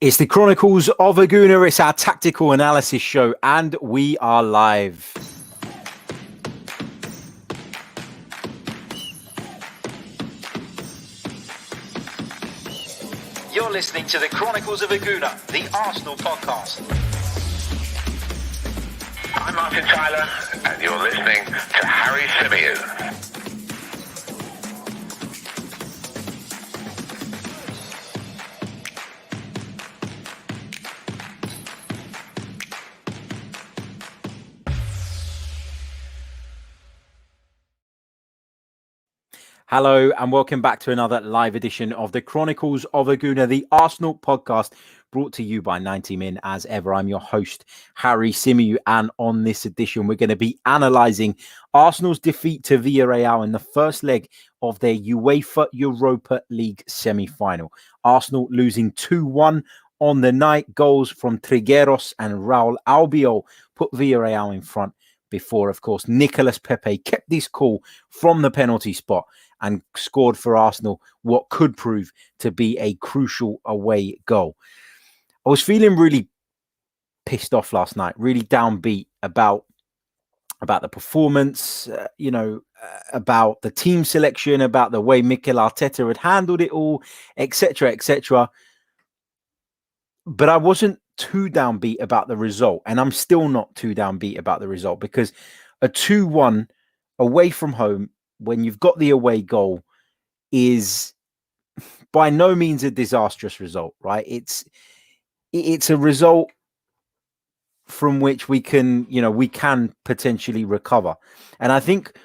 It's the Chronicles of a Gooner. It's our tactical analysis show, and we are live. You're listening to the Chronicles of a Gooner, the Arsenal podcast. I'm Martin Tyler, and you're listening to Harry Symeou. Hello and welcome back to another live edition of the Chronicles of a Gooner, the Arsenal podcast, brought to you by 90 Min. As ever, I'm your host, Harry Symeou, and on this edition, we're going to be analysing Arsenal's defeat to Villarreal in the first leg of their UEFA Europa League semi-final. Arsenal losing 2-1 on the night. Goals from Trigueros and Raul Albiol put Villarreal in front before, of course, Nicolas Pepe kept this cool from the penalty spot and scored for Arsenal what could prove to be a crucial away goal. I was feeling really pissed off last night, really downbeat about the performance, about the team selection, about the way Mikel Arteta had handled it all, etc., etc. But I wasn't too downbeat about the result, and I'm still not too downbeat about the result, because a 2-1 away from home, when you've got the away goal, is by no means a disastrous result, right? It's a result from which we can potentially recover. And I think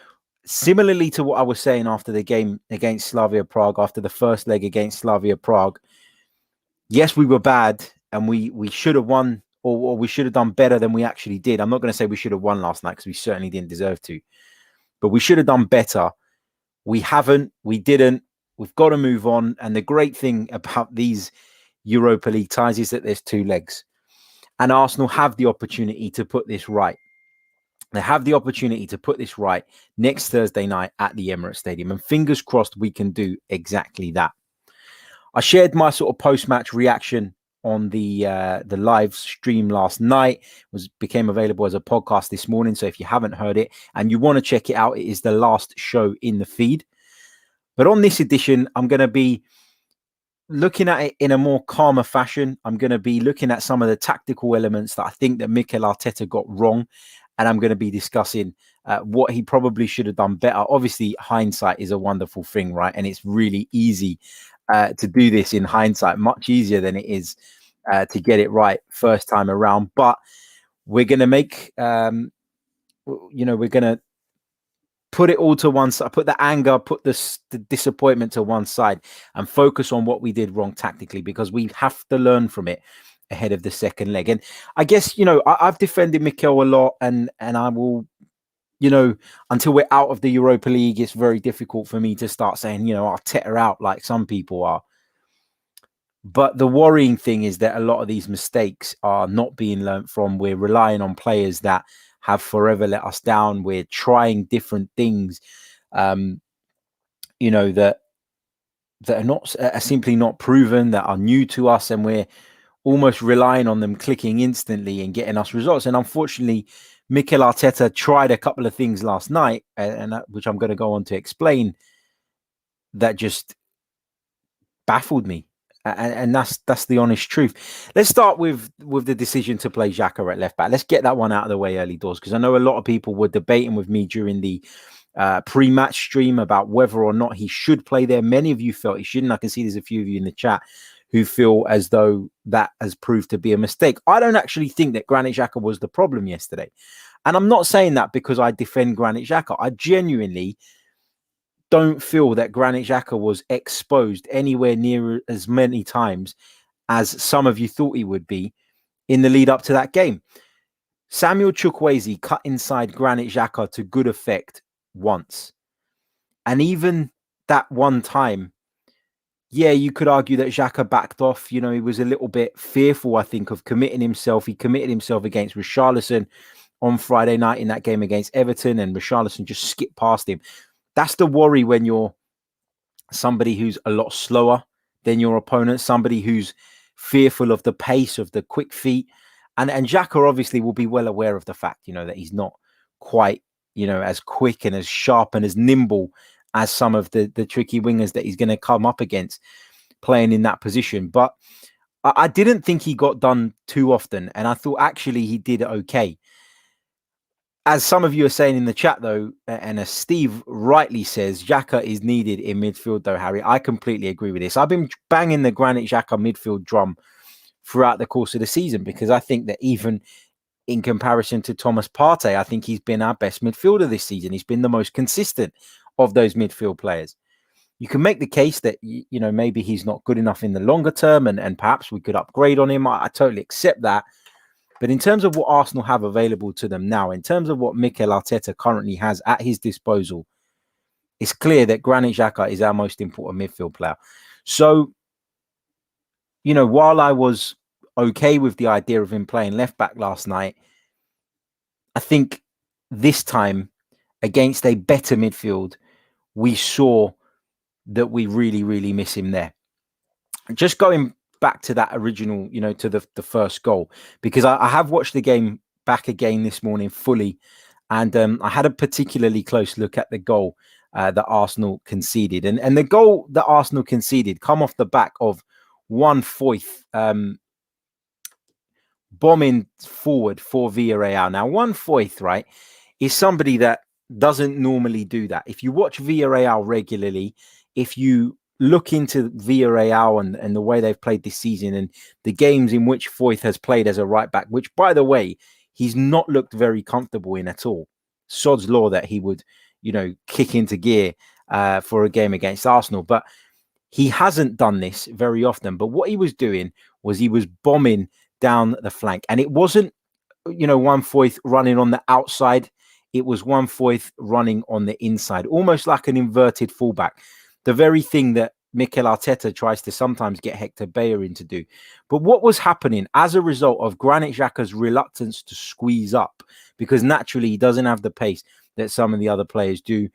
similarly to what I was saying after the game against Slavia Prague, after the first leg against Slavia Prague, yes, we were bad and we should have won, or we should have done better than we actually did. I'm not going to say we should have won last night, because we certainly didn't deserve to. But we should have done better. We haven't. We didn't. We've got to move on. And the great thing about these Europa League ties is that there's two legs. And Arsenal have the opportunity to put this right. They have the opportunity to put this right next Thursday night at the Emirates Stadium. And fingers crossed we can do exactly that. I shared my sort of post-match reaction on the live stream last night. Became available as a podcast this morning. So if you haven't heard it and you want to check it out, it is the last show in the feed. But on this edition, I'm going to be looking at it in a more calmer fashion. I'm going to be looking at some of the tactical elements that I think that Mikel Arteta got wrong. And I'm going to be discussing what he probably should have done better. Obviously, hindsight is a wonderful thing, right? And it's really easy to do this in hindsight, much easier than it is to get it right first time around. But we're going to make, we're going to put it all to one side, put the anger, put the disappointment to one side, and focus on what we did wrong tactically, because we have to learn from it ahead of the second leg. And I guess, I've defended Mikel a lot, and I will, until we're out of the Europa League, it's very difficult for me to start saying, Arteta out like some people are. But the worrying thing is that a lot of these mistakes are not being learnt from. We're relying on players that have forever let us down. We're trying different things, that are simply not proven, that are new to us, and we're almost relying on them clicking instantly and getting us results. And unfortunately, Mikel Arteta tried a couple of things last night, which I'm going to go on to explain, that just baffled me. And that's the honest truth. Let's start with the decision to play Xhaka at left back. Let's get that one out of the way early doors, because I know a lot of people were debating with me during the pre-match stream about whether or not he should play there. Many of you felt he shouldn't. I can see there's a few of you in the chat who feel as though that has proved to be a mistake. I don't actually think that Granit Xhaka was the problem yesterday. And I'm not saying that because I defend Granit Xhaka. I genuinely don't feel that Granit Xhaka was exposed anywhere near as many times as some of you thought he would be in the lead up to that game. Samuel Chukwueze cut inside Granit Xhaka to good effect once. And even that one time, yeah, you could argue that Xhaka backed off. He was a little bit fearful, I think, of committing himself. He committed himself against Richarlison on Friday night in that game against Everton, and Richarlison just skipped past him. That's the worry when you're somebody who's a lot slower than your opponent, somebody who's fearful of the pace, of the quick feet. And Xhaka obviously will be well aware of the fact, that he's not quite, as quick and as sharp and as nimble as some of the tricky wingers that he's going to come up against playing in that position. But I didn't think he got done too often, and I thought actually he did okay. As some of you are saying in the chat, though, and as Steve rightly says, Xhaka is needed in midfield, though, Harry. I completely agree with this. I've been banging the Granit Xhaka midfield drum throughout the course of the season because I think that even in comparison to Thomas Partey, I think he's been our best midfielder this season. He's been the most consistent of those midfield players. You can make the case that, maybe he's not good enough in the longer term and perhaps we could upgrade on him. I totally accept that. But in terms of what Arsenal have available to them now, in terms of what Mikel Arteta currently has at his disposal, it's clear that Granit Xhaka is our most important midfield player. So, while I was okay with the idea of him playing left back last night, I think this time against a better midfield, we saw that we really, really miss him there. Just going back to that original, to the first goal, because I have watched the game back again this morning fully, and I had a particularly close look at the goal that Arsenal conceded. And the goal that Arsenal conceded come off the back of one Foyth bombing forward for Villarreal. Now, one Foyth, right, is somebody that doesn't normally do that. If you watch Villarreal regularly, if you look into Villarreal and the way they've played this season and the games in which Foyth has played as a right back, which, by the way, he's not looked very comfortable in at all. Sod's law that he would, kick into gear for a game against Arsenal. But he hasn't done this very often. But what he was doing was he was bombing down the flank. And it wasn't, one Foyth running on the outside. It was one Foyth running on the inside, almost like an inverted fullback. The very thing that Mikel Arteta tries to sometimes get Hector Bellerin to do. But what was happening as a result of Granit Xhaka's reluctance to squeeze up, because naturally he doesn't have the pace that some of the other players do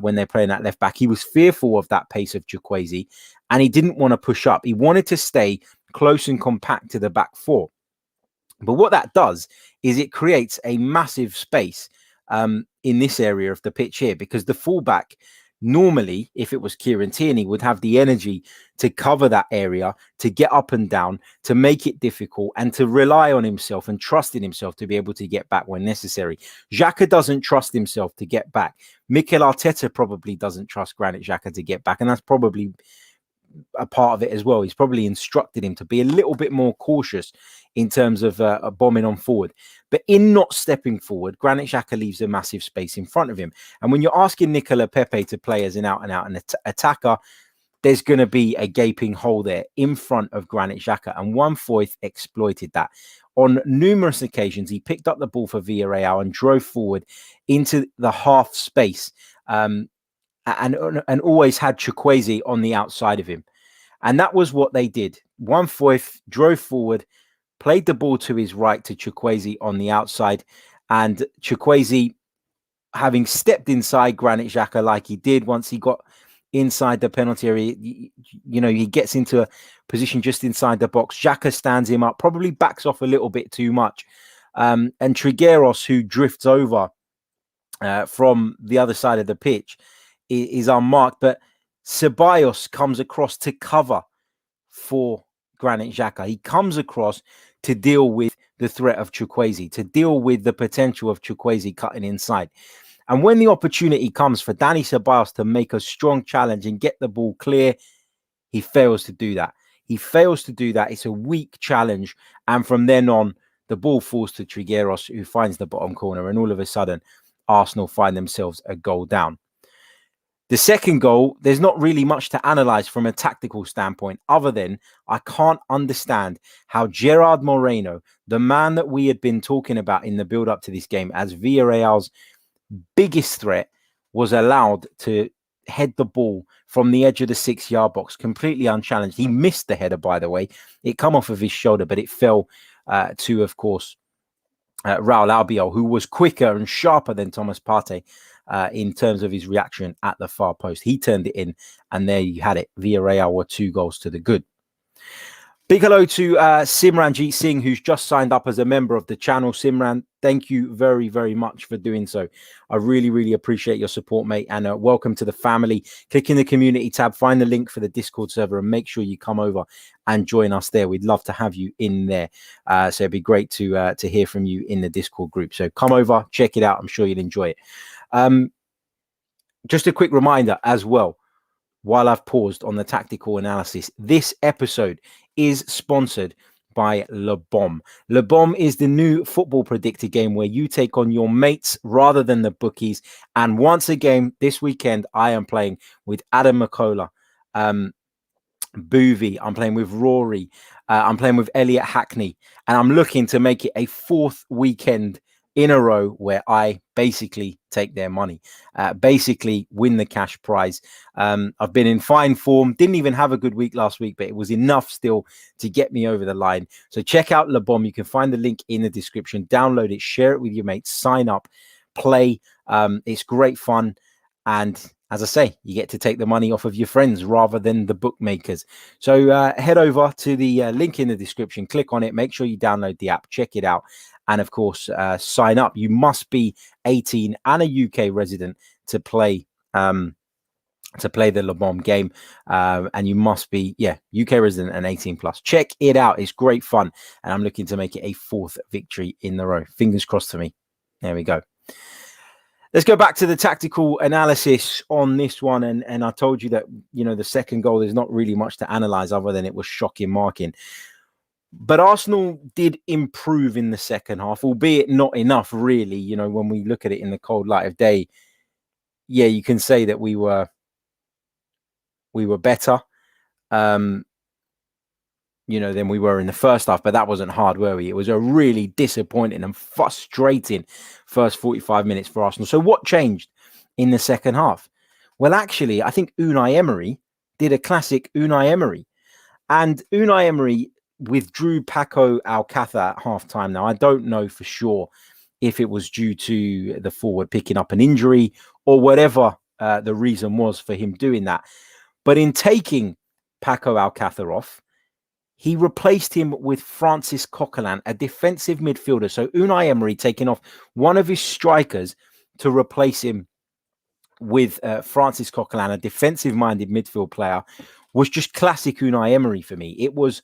when they're playing that left back. He was fearful of that pace of Chukwueze and he didn't want to push up. He wanted to stay close and compact to the back four. But what that does is it creates a massive space in this area of the pitch here, because the fullback, normally, if it was Kieran Tierney, would have the energy to cover that area, to get up and down, to make it difficult, and to rely on himself and trust in himself to be able to get back when necessary. Xhaka doesn't trust himself to get back. Mikel Arteta probably doesn't trust Granit Xhaka to get back, and that's probably a part of it as well. He's probably instructed him to be a little bit more cautious in terms of bombing on forward. But in not stepping forward, Granit Xhaka leaves a massive space in front of him. And when you're asking Nicola Pepe to play as an out-and-out attacker, there's going to be a gaping hole there in front of Granit Xhaka. And one Foyth exploited that. On numerous occasions, he picked up the ball for Villarreal and drove forward into the half space and always had Chukwueze on the outside of him. And that was what they did. One Foyth drove forward, played the ball to his right to Chukwueze on the outside, and Chukwueze, having stepped inside Granit Xhaka like he did once he got inside the penalty area, he gets into a position just inside the box. Xhaka stands him up, probably backs off a little bit too much. And Trigueros, who drifts over from the other side of the pitch, is unmarked, but Ceballos comes across to cover for Granit Xhaka. He comes across to deal with the threat of Chukwueze, to deal with the potential of Chukwueze cutting inside. And when the opportunity comes for Dani Ceballos to make a strong challenge and get the ball clear, he fails to do that. He fails to do that. It's a weak challenge. And from then on, the ball falls to Trigueros, who finds the bottom corner. And all of a sudden, Arsenal find themselves a goal down. The second goal, there's not really much to analyze from a tactical standpoint, other than I can't understand how Gerard Moreno, the man that we had been talking about in the build-up to this game as Villarreal's biggest threat, was allowed to head the ball from the edge of the 6-yard box completely unchallenged. He missed the header, by the way. It come off of his shoulder, but it fell to, of course, Raul Albiol, who was quicker and sharper than Thomas Partey in terms of his reaction at the far post. He turned it in, and there you had it. Villarreal were 2 goals to the good. Big hello to Simranjeet Singh, who's just signed up as a member of the channel. Simran, thank you very, very much for doing so. I really, really appreciate your support, mate. And welcome to the family. Click in the community tab, find the link for the Discord server, and make sure you come over and join us there. We'd love to have you in there. So it'd be great to hear from you in the Discord group. So come over, check it out. I'm sure you'll enjoy it. Just a quick reminder as well, while I've paused on the tactical analysis, this episode is sponsored by Le Bomb. Le Bomb is the new football predictor game where you take on your mates rather than the bookies. And once again, this weekend, I am playing with Adam McCullough, Boovy. I'm playing with Rory. I'm playing with Elliot Hackney. And I'm looking to make it a fourth weekend in a row where I basically take their money, basically win the cash prize. I've been in fine form, didn't even have a good week last week, but it was enough still to get me over the line. So check out Le Bomb. You can find the link in the description, download it, share it with your mates, sign up, play. It's great fun. And as I say, you get to take the money off of your friends rather than the bookmakers. So head over to the link in the description, click on it, make sure you download the app, check it out. And of course, sign up. You must be 18 and a UK resident to play the Le Bomb game. And you must be, UK resident and 18 plus. Check it out. It's great fun. And I'm looking to make it a fourth victory in the row. Fingers crossed for me. There we go. Let's go back to the tactical analysis on this one. And I told you that, the second goal, there's not really much to analyze other than it was shocking marking. But Arsenal did improve in the second half, albeit not enough, really. When we look at it in the cold light of day, you can say that we were better, than we were in the first half. But that wasn't hard, were we? It was a really disappointing and frustrating first 45 minutes for Arsenal. So what changed in the second half? Well, actually, I think Unai Emery did a classic Unai Emery. And Unai Emery withdrew Paco Alcácer at halftime. Now, I don't know for sure if it was due to the forward picking up an injury or whatever the reason was for him doing that. But in taking Paco Alcácer off, he replaced him with Francis Coquelin, a defensive midfielder. So Unai Emery taking off one of his strikers to replace him with Francis Coquelin, a defensive-minded midfield player, was just classic Unai Emery for me. It was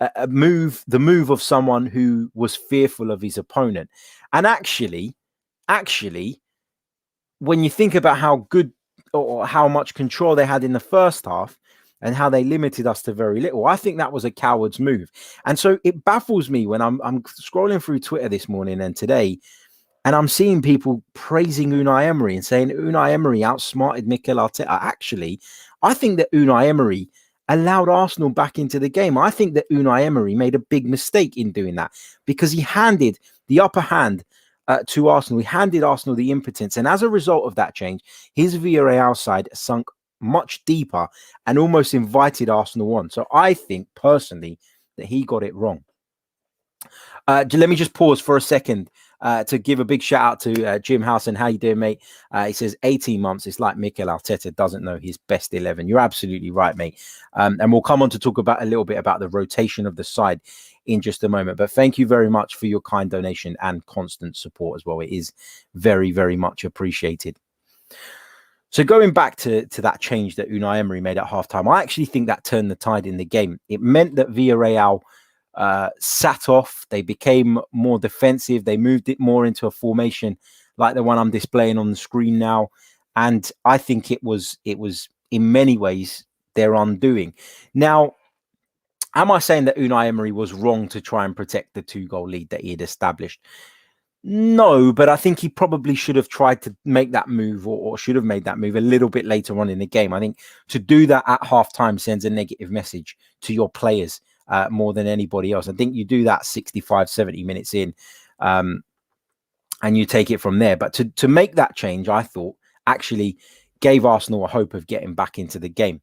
the move of someone who was fearful of his opponent. And actually, when you think about how good or how much control they had in the first half and how they limited us to very little, I think that was a coward's move. And so it baffles me when I'm scrolling through Twitter this morning and today, and I'm seeing people praising Unai Emery and saying Unai Emery outsmarted Mikel Arteta. Actually, I think that Unai Emery allowed Arsenal back into the game. I think that Unai Emery made a big mistake in doing that because he handed the upper hand to Arsenal. He handed Arsenal the impotence. And as a result of that change, his Villarreal side sunk much deeper and almost invited Arsenal on. So I think personally that he got it wrong. Let me just pause for a second to give a big shout out to Jim Howson. How you doing, mate? He says 18 months. It's like Mikel Arteta doesn't know his best 11. You're absolutely right, mate. And we'll come on to talk about a little bit about the rotation of the side in just a moment. But thank you very much for your kind donation and constant support as well. It is very, very much appreciated. So going back to that change that Unai Emery made at halftime, I actually think that turned the tide in the game. It meant that Villarreal sat off. They became more defensive. They moved it more into a formation like the one I'm displaying on the screen now. And I think it was in many ways their undoing. Now, am I saying that Unai Emery was wrong to try and protect the 2-goal lead that he had established? No, but I think he probably should have tried to make that move or should have made that move a little bit later on in the game. I think to do that at halftime sends a negative message to your players more than anybody else. I think you do that 65, 70 minutes in and you take it from there. But to make that change, I thought actually gave Arsenal a hope of getting back into the game.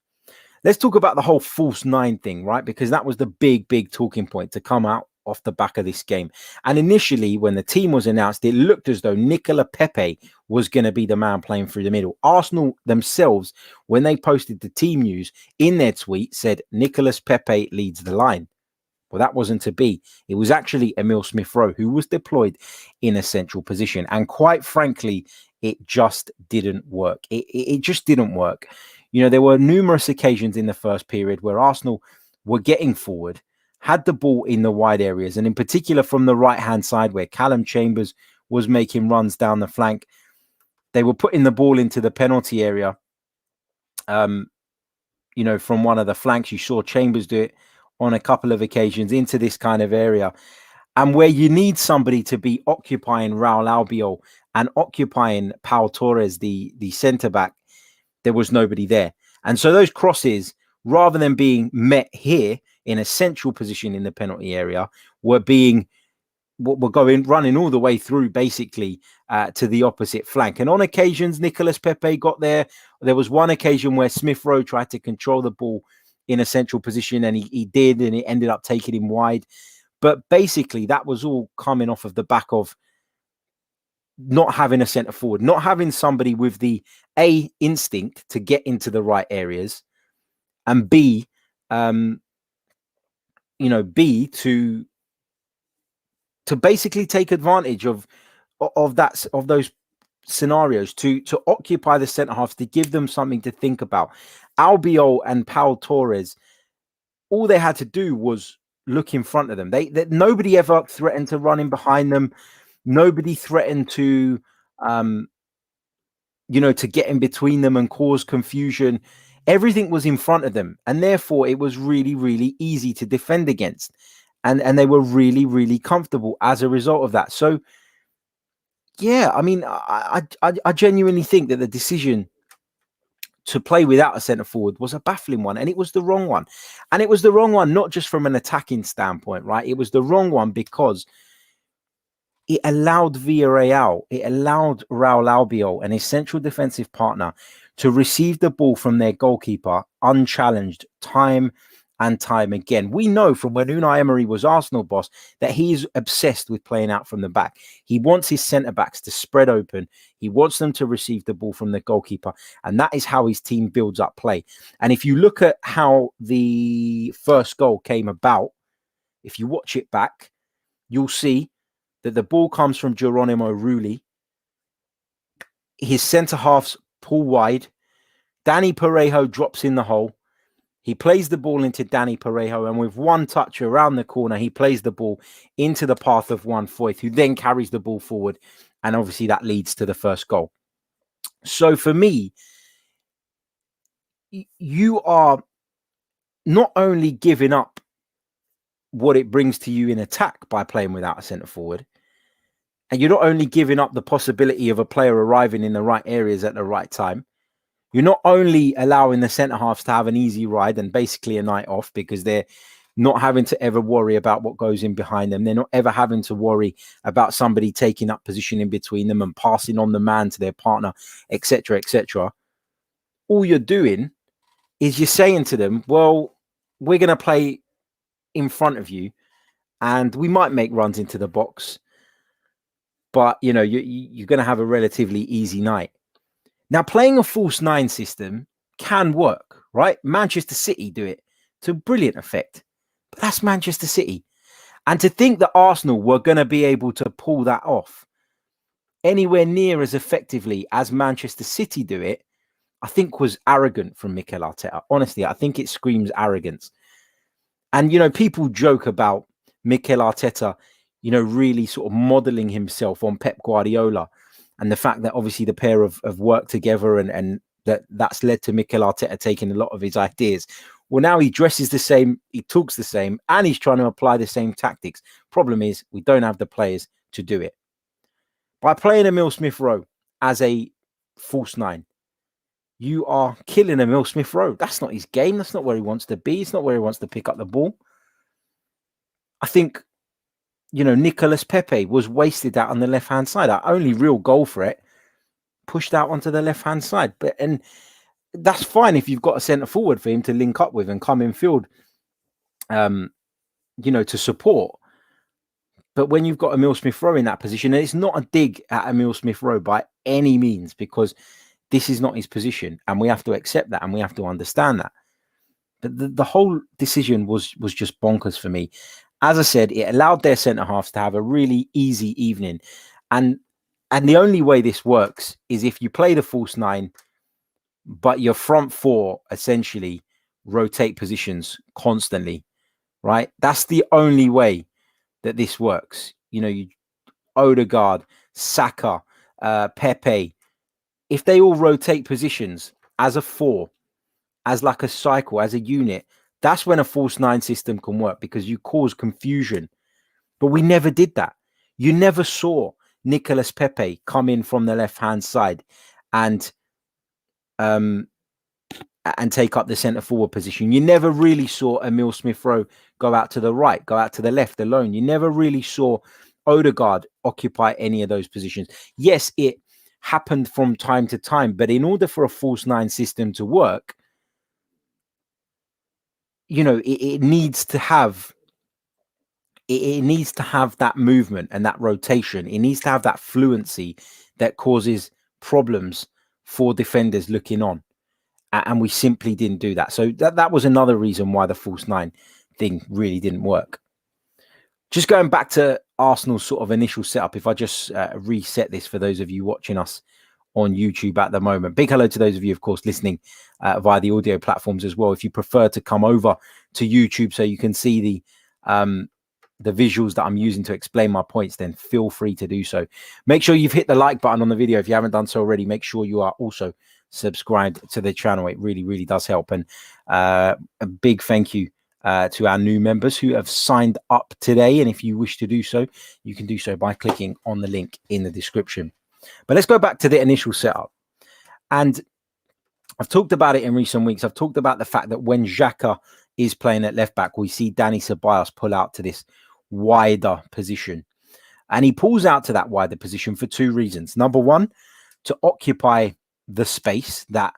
Let's talk about the whole false nine thing, right? Because that was the big talking point to come out off the back of this game. And initially, when the team was announced, it looked as though Nicolas Pepe was going to be the man playing through the middle. Arsenal themselves, when they posted the team news in their tweet, said Nicolas Pepe leads the line. Well, that wasn't to be. It was actually Emil Smith-Rowe who was deployed in a central position. And quite frankly, it just didn't work. It just didn't work. You know, there were numerous occasions in the first period where Arsenal were getting forward, had the ball in the wide areas, and in particular from the right-hand side where Callum Chambers was making runs down the flank. They were putting the ball into the penalty area. You know, from one of the flanks, you saw Chambers do it on a couple of occasions into this kind of area. And where you need somebody to be occupying Raul Albiol and occupying Pau Torres, the centre-back, there was nobody there. And so those crosses, rather than being met here in a central position in the penalty area, were running all the way through basically to the opposite flank. And on occasions, Nicolas Pepe got there. There was one occasion where Smith-Rowe tried to control the ball in a central position, and he did, and it ended up taking him wide. But basically, that was all coming off of the back of not having a centre forward, not having somebody with the A, instinct to get into the right areas, and B, B, to basically take advantage of those scenarios, to occupy the centre halves, to give them something to think about. Albiol and Pau Torres, all they had to do was look in front of them. Nobody ever threatened to run in behind them. Nobody threatened to get in between them and cause confusion. Everything was in front of them, and therefore it was really, really easy to defend against. And they were really, really comfortable as a result of that. So, yeah, I mean, I genuinely think that the decision to play without a centre forward was a baffling one, and it was the wrong one. And it was the wrong one, not just from an attacking standpoint, right? It was the wrong one because it allowed Villarreal, it allowed Raul Albiol, an essential defensive partner, to receive the ball from their goalkeeper unchallenged time and time again. We know from when Unai Emery was Arsenal boss that he is obsessed with playing out from the back. He wants his centre-backs to spread open. He wants them to receive the ball from the goalkeeper. And that is how his team builds up play. And if you look at how the first goal came about, if you watch it back, you'll see that the ball comes from Geronimo Rulli. His centre-halves pull wide. Danny Parejo drops in the hole. He plays the ball into Danny Parejo, and with one touch around the corner, he plays the ball into the path of Juan Foyth, who then carries the ball forward. And obviously that leads to the first goal. So for me, you are not only giving up what it brings to you in attack by playing without a centre forward, and you're not only giving up the possibility of a player arriving in the right areas at the right time, you're not only allowing the centre-halves to have an easy ride and basically a night off because they're not having to ever worry about what goes in behind them. They're not ever having to worry about somebody taking up position in between them and passing on the man to their partner, etc., etc. All you're doing is you're saying to them, well, we're going to play in front of you and we might make runs into the box, but, you know, you're going to have a relatively easy night. Now, playing a false nine system can work, right? Manchester City do it to brilliant effect, but that's Manchester City. And to think that Arsenal were going to be able to pull that off anywhere near as effectively as Manchester City do it, I think was arrogant from Mikel Arteta. Honestly, I think it screams arrogance. And, you know, people joke about Mikel Arteta, you know, really sort of modeling himself on Pep Guardiola. And the fact that obviously the pair have worked together and that's led to Mikel Arteta taking a lot of his ideas. Well, now he dresses the same, he talks the same, and he's trying to apply the same tactics. Problem is, we don't have the players to do it. By playing Emil Smith-Rowe as a false nine, you are killing Emil Smith-Rowe. That's not his game. That's not where he wants to be. It's not where he wants to pick up the ball. I think, you know, Nicolas Pepe was wasted out on the left-hand side. Our only real goal threat pushed out onto the left-hand side. And that's fine if you've got a centre forward for him to link up with and come in field, you know, to support. But when you've got Emil Smith-Rowe in that position, and it's not a dig at Emil Smith-Rowe by any means, because this is not his position, and we have to accept that and we have to understand that. But the whole decision was just bonkers for me. As I said, it allowed their centre halves to have a really easy evening, and the only way this works is if you play the false nine, but your front four essentially rotate positions constantly, right? That's the only way that this works. You know, you Odegaard, Saka, Pepe, if they all rotate positions as a four, as like a cycle, as a unit, that's when a false nine system can work, because you cause confusion. But we never did that. You never saw Nicolas Pepe come in from the left-hand side and take up the centre forward position. You never really saw Emil Smith-Rowe go out to the right, go out to the left alone. You never really saw Odegaard occupy any of those positions. Yes, it happened from time to time, but in order for a false nine system to work, you know, it needs to have that movement and that rotation. It needs to have that fluency that causes problems for defenders looking on. And we simply didn't do that. So that was another reason why the false nine thing really didn't work. Just going back to Arsenal's sort of initial setup, if I just reset this for those of you watching us on YouTube at the moment. Big hello to those of you, of course, listening via the audio platforms as well. If you prefer to come over to YouTube so you can see the visuals that I'm using to explain my points, then feel free to do so. Make sure you've hit the like button on the video if you haven't done so already. Make sure you are also subscribed to the channel. It really, really does help. And a big thank you to our new members who have signed up today. And if you wish to do so, you can do so by clicking on the link in the description. But let's go back to the initial setup. And I've talked about it in recent weeks. I've talked about the fact that when Xhaka is playing at left back, we see Dani Ceballos pull out to this wider position. And he pulls out to that wider position for two reasons. Number one, to occupy the space that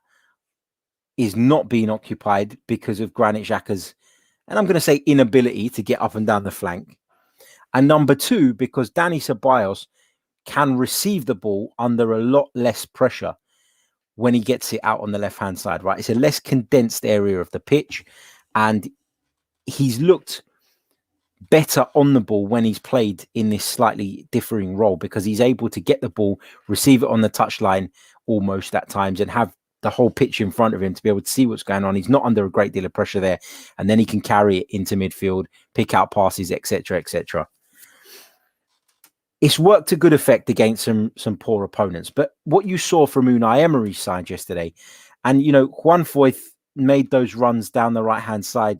is not being occupied because of Granit Xhaka's, and I'm going to say, inability to get up and down the flank. And number two, because Dani Ceballos can receive the ball under a lot less pressure when he gets it out on the left-hand side, right? It's a less condensed area of the pitch, and he's looked better on the ball when he's played in this slightly differing role, because he's able to get the ball, receive it on the touchline almost at times, and have the whole pitch in front of him to be able to see what's going on. He's not under a great deal of pressure there, and then he can carry it into midfield, pick out passes, etc., etc. It's worked to good effect against some poor opponents. But what you saw from Unai Emery's side yesterday, and, you know, Juan Foyth made those runs down the right-hand side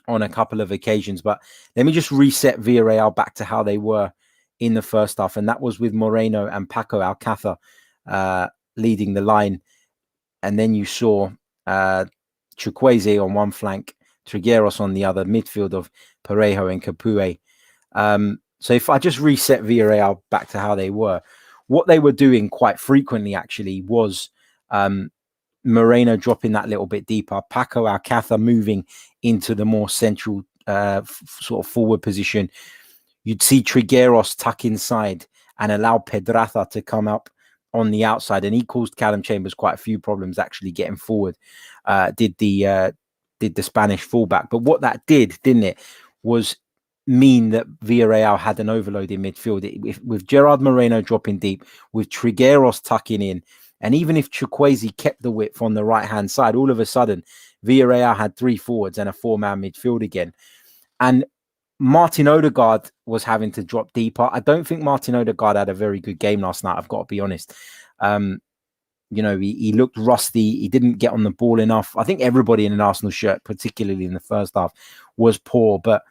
on a couple of occasions. But let me just reset Villarreal back to how they were in the first half. And that was with Moreno and Paco Alcácer leading the line. And then you saw Chukwueze on one flank, Trigueros on the other, midfield of Parejo and Capoue. So if I just reset Villarreal back to how they were, what they were doing quite frequently actually was Moreno dropping that little bit deeper, Paco Alcácer moving into the more central sort of forward position. You'd see Trigueros tuck inside and allow Pedraza to come up on the outside, and he caused Callum Chambers quite a few problems actually getting forward. Did the Spanish fullback, but what that did, didn't it, was mean that Villarreal had an overload in midfield. With Gerard Moreno dropping deep, with Trigueros tucking in, and even if Chukwueze kept the width on the right-hand side, all of a sudden, Villarreal had three forwards and a four-man midfield again. And Martin Odegaard was having to drop deeper. I don't think Martin Odegaard had a very good game last night, I've got to be honest. You know, he looked rusty. He didn't get on the ball enough. I think everybody in an Arsenal shirt, particularly in the first half, was poor, but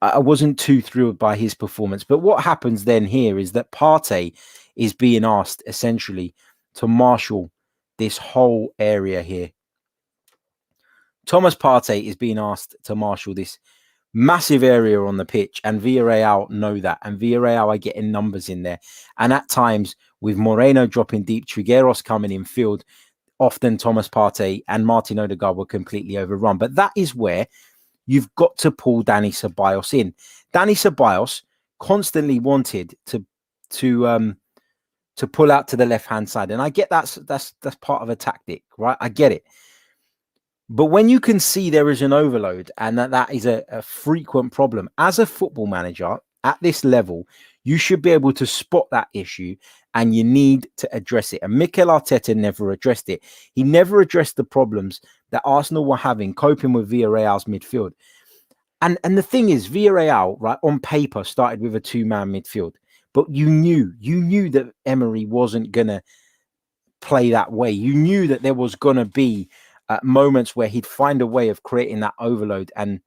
I wasn't too thrilled by his performance. But what happens then here is that Partey is being asked essentially to marshal this whole area here. Thomas Partey is being asked to marshal this massive area on the pitch, and Villarreal know that. And Villarreal are getting numbers in there. And at times, with Moreno dropping deep, Trigueros coming in field, often Thomas Partey and Martin Odegaard were completely overrun. But that is where you've got to pull Dani Ceballos in. Dani Ceballos constantly wanted to pull out to the left-hand side. And I get that's part of a tactic, right? I get it. But when you can see there is an overload and that is a frequent problem, as a football manager at this level, you should be able to spot that issue and you need to address it. And Mikel Arteta never addressed it. He never addressed the problems that Arsenal were having coping with Villarreal's midfield. And the thing is, Villarreal, right, on paper started with a 2-man midfield, but you knew that Emery wasn't going to play that way. You knew that there was going to be moments where he'd find a way of creating that overload and,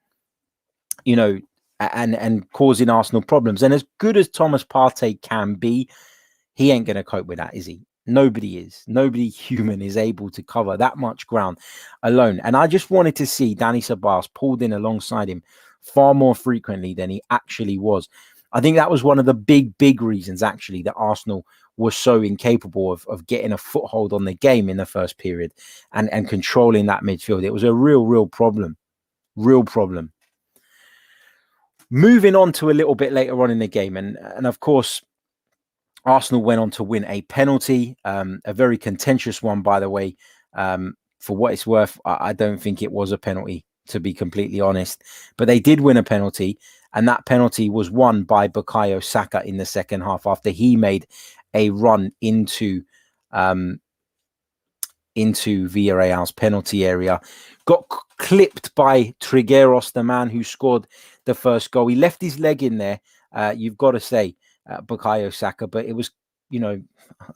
you know, and causing Arsenal problems. And as good as Thomas Partey can be, he ain't going to cope with that, is he? Nobody is. Nobody human is able to cover that much ground alone. And I just wanted to see Dani Ceballos pulled in alongside him far more frequently than he actually was. I think that was one of the big reasons, actually, that Arsenal was so incapable of getting a foothold on the game in the first period and controlling that midfield. It was a real problem. Real problem. Moving on to a little bit later on in the game. And of course, Arsenal went on to win a penalty, a very contentious one, by the way. For what it's worth, I don't think it was a penalty, to be completely honest. But they did win a penalty, and that penalty was won by Bukayo Saka in the second half after he made a run into Villarreal's penalty area. Got clipped by Trigueros, the man who scored the first goal. He left his leg in there, you've got to say, Bukayo Saka, but it was, you know,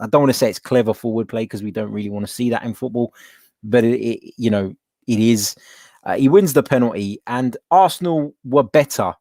I don't want to say it's clever forward play because we don't really want to see that in football, but it is. He wins the penalty, and Arsenal were better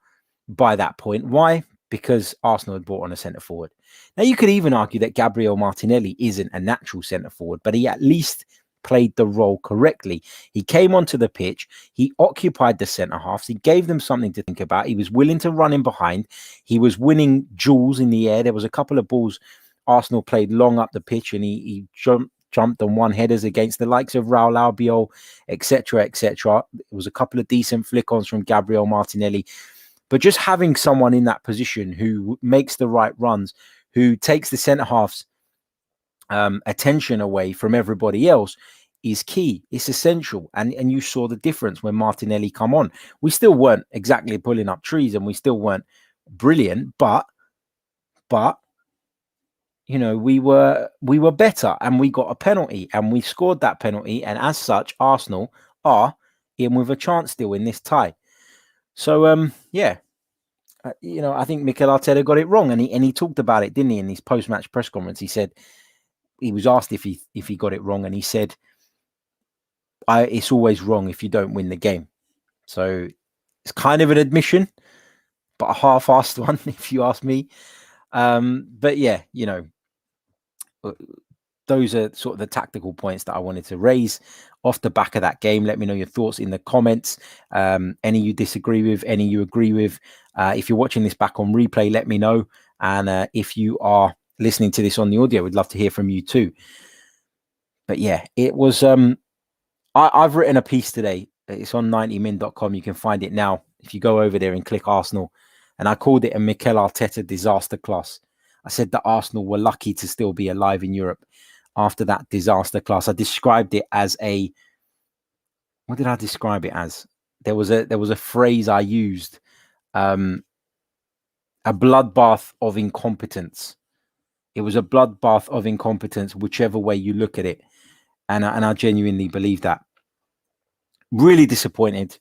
by that point. Why? Because Arsenal had brought on a centre forward. Now, you could even argue that Gabriel Martinelli isn't a natural centre forward, but he at least played the role correctly. He came onto the pitch. He occupied the centre halves. He gave them something to think about. He was willing to run in behind. He was winning duels in the air. There was a couple of balls Arsenal played long up the pitch, and he jumped on one-headers against the likes of Raul Albiol, etc., etc. There was a couple of decent flick-ons from Gabriel Martinelli. But just having someone in that position who makes the right runs, who takes the centre halves attention away from everybody else is key. It's essential. And you saw the difference when Martinelli come on. We still weren't exactly pulling up trees and we still weren't brilliant, but you know, we were better, and we got a penalty and we scored that penalty. And as such, Arsenal are in with a chance still in this tie. So, yeah, you know, I think Mikel Arteta got it wrong, and he talked about it, didn't he, in his post-match press conference? He said, he was asked if he got it wrong, and he said, it's always wrong if you don't win the game. So it's kind of an admission, but a half-assed one, if you ask me. But yeah, you know, those are sort of the tactical points that I wanted to raise off the back of that game. Let me know your thoughts in the comments. Any you disagree with, any you agree with. If you're watching this back on replay, let me know. And if you are listening to this on the audio, we'd love to hear from you too. But yeah, it was... I've written a piece today. It's on 90min.com. You can find it now if you go over there and click Arsenal. And I called it a Mikel Arteta disaster class. I said that Arsenal were lucky to still be alive in Europe after that disaster class. I described it as a... What did I describe it as? There was a phrase I used. A bloodbath of incompetence. It was a bloodbath of incompetence, whichever way you look at it. And I genuinely believe that. Really disappointed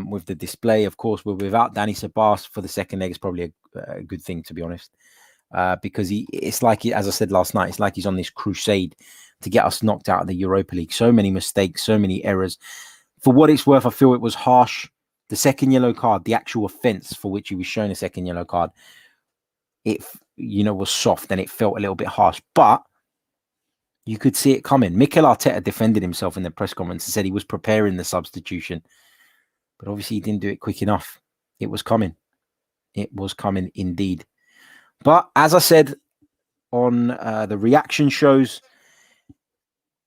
with the display. Of course, we're without Dani Ceballos for the second leg. It's probably a good thing, to be honest. Because it's like, as I said last night, it's like he's on this crusade to get us knocked out of the Europa League. So many mistakes, so many errors. For what it's worth, I feel it was harsh. The second yellow card, the actual offence for which he was shown a second yellow card, it, you know, was soft and it felt a little bit harsh. But you could see it coming. Mikel Arteta defended himself in the press conference and said he was preparing the substitution. But obviously he didn't do it quick enough. It was coming. It was coming indeed. But as I said on the reaction shows,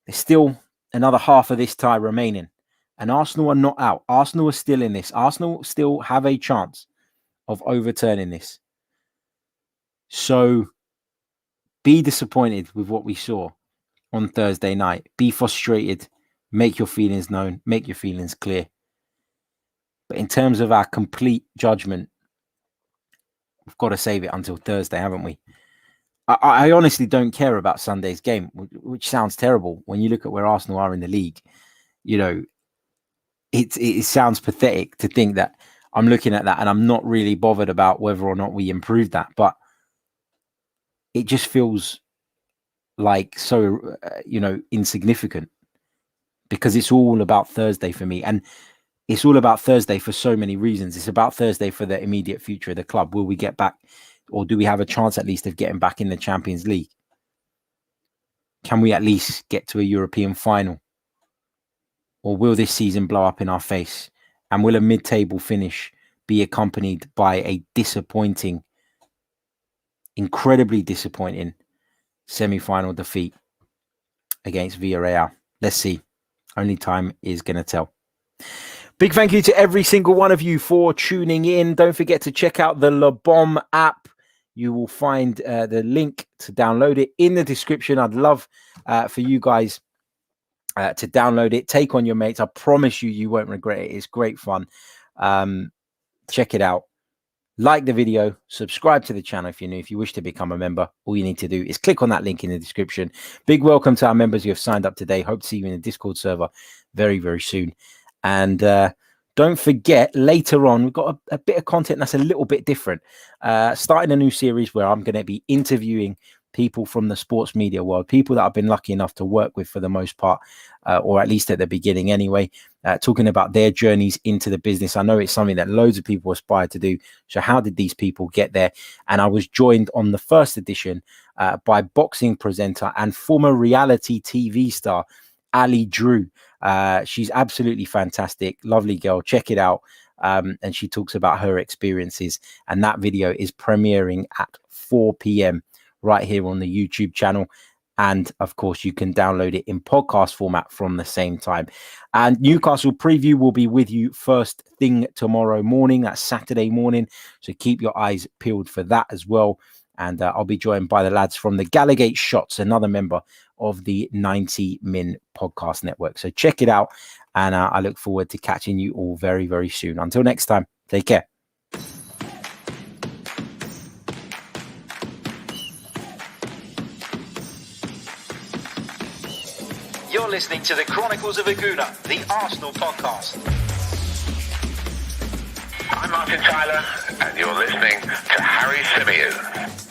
there's still another half of this tie remaining. And Arsenal are not out. Arsenal are still in this. Arsenal still have a chance of overturning this. So be disappointed with what we saw on Thursday night. Be frustrated make your feelings known, make your feelings clear. But in terms of our complete judgment, we've got to save it until Thursday, haven't we? I honestly don't care about Sunday's game, which sounds terrible when you look at where Arsenal are in the league. You know, it sounds pathetic to think that I'm looking at that and I'm not really bothered about whether or not we improved that. But it just feels like so, insignificant, because it's all about Thursday for me. And it's all about Thursday for so many reasons. It's about Thursday for the immediate future of the club. Will we get back, or do we have a chance at least of getting back in the Champions League? Can we at least get to a European final? Or will this season blow up in our face? And will a mid-table finish be accompanied by a disappointing, incredibly disappointing semi-final defeat against Villarreal? Let's see. Only time is going to tell. Big thank you to every single one of you for tuning in. Don't forget to check out the Le Bomb app. You will find the link to download it in the description. I'd love for you guys to download it. Take on your mates. I promise you won't regret it. It's great fun. Check it out. Like the video. Subscribe to the channel if you're new. If you wish to become a member, all you need to do is click on that link in the description. Big welcome to our members who have signed up today. Hope to see you in the Discord server very, very soon. And don't forget, later on, we've got a bit of content that's a little bit different. Starting a new series where I'm going to be interviewing people from the sports media world, people that I've been lucky enough to work with for the most part, or at least at the beginning anyway, talking about their journeys into the business. I know it's something that loads of people aspire to do. So how did these people get there? And I was joined on the first edition by boxing presenter and former reality TV star, Ali Drew. She's absolutely fantastic. Lovely girl. Check it out. And she talks about her experiences. And that video is premiering at 4 p.m. right here on the YouTube channel. And of course, you can download it in podcast format from the same time. And Newcastle preview will be with you first thing tomorrow morning. That's Saturday morning. So keep your eyes peeled for that as well. And I'll be joined by the lads from the Gallagate Shots, another member of the 90 Min podcast network. So check it out. And I look forward to catching you all very, very soon. Until next time, take care. You're listening to the Chronicles of a Gooner, the Arsenal podcast. I'm Martin Tyler, and you're listening to Harry Symeou.